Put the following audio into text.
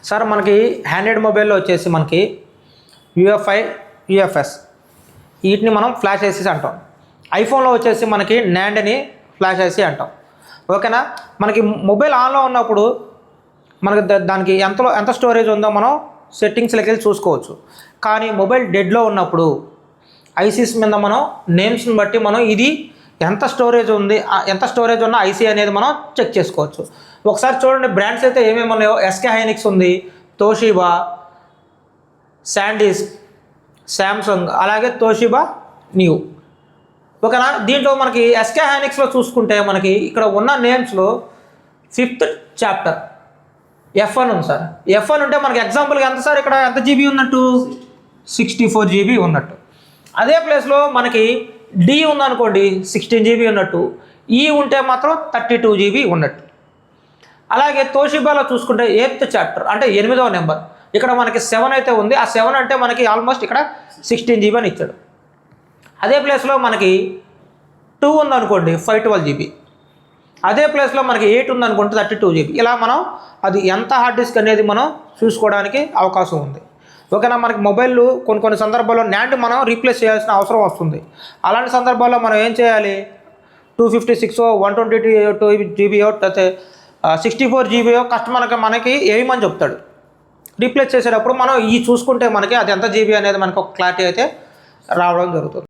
Sir మనకి handheld మొబైల్లో వచ్చేసి మనకి యూఎఫ్ఐ యూఎఫ్ఎస్ వీటిని మనం ఫ్లాష్ ఏసీస్ అంటాం. ఐఫోన్లో వచ్చేసి మనకి నాండ్ అని ఫ్లాష్ ఏసీ అంటాం. ఓకేనా. మనకి మొబైల్ ఆన్లో ఉన్నప్పుడు మనకి దానికి ఎంత స్టోరేజ్ ఉందో మనం సెట్టింగ్స్లోకి వెళ్ళి చూసుకోవచ్చు. కానీ మొబైల్ డెడ్లో ఉన్నప్పుడు ఐసీస్ మీద మనం నేమ్స్ని బట్టి మనం ఇది ఎంత స్టోరేజ్ ఉన్న ఐసీ అనేది మనం చెక్ చేసుకోవచ్చు. ఒకసారి చూడండి బ్రాండ్స్ అయితే ఏమేమి ఉన్నాయో. ఎస్కే హైనిక్స్ ఉంది, తోషిబా, శాండిస్క్, శాంసంగ్, అలాగే తోషిబా న్యూ. ఓకేనా. దీంట్లో మనకి ఎస్కే హైనిక్స్లో చూసుకుంటే మనకి ఇక్కడ ఉన్న నేమ్స్లో 5th చాప్టర్ F1 ఉంది సార్. F1 ఉంటే మనకి ఎగ్జాంపుల్గా ఎంత సార్, ఇక్కడ ఎంత జీబీ ఉన్నట్టు 64 జీబీ ఉన్నట్టు. అదే ప్లేస్లో మనకి డి ఉందనుకోండి 16 జీబీ ఉన్నట్టు, ఈ ఉంటే మాత్రం 32 జీబీ ఉన్నట్టు. అలాగే తోషిబాలో చూసుకుంటే 8th చాప్టర్ అంటే 8వ నెంబర్, ఇక్కడ మనకి 7 అయితే ఉంది. ఆ 7 అంటే మనకి ఆల్మోస్ట్ ఇక్కడ 16 జీబీ అని ఇచ్చాడు. అదే ప్లేస్లో మనకి 2 ఉందనుకోండి 512 జీబీ. అదే ప్లేస్లో మనకి 8 ఉందనుకోండి 32 జీబీ. ఇలా మనం అది ఎంత హార్డ్ డిస్క్ అనేది మనం చూసుకోవడానికి అవకాశం ఉంది. ఓకేనా. మనకి మొబైల్ కొన్ని సందర్భాల్లో నాండ్ మనం రీప్లేస్ చేయాల్సిన అవసరం వస్తుంది. అలాంటి సందర్భాల్లో మనం ఏం చేయాలి, 256 128 జీబీయో లేకపోతే 64 జీబీయో కస్టమర్కి మనకి ఏమని చెప్తాడు. రీప్లేస్ చేసేటప్పుడు మనం ఈ చూసుకుంటే మనకి అది ఎంత జీబీ అనేది మనకు ఒక క్లారిటీ అయితే రావడం జరుగుతుంది.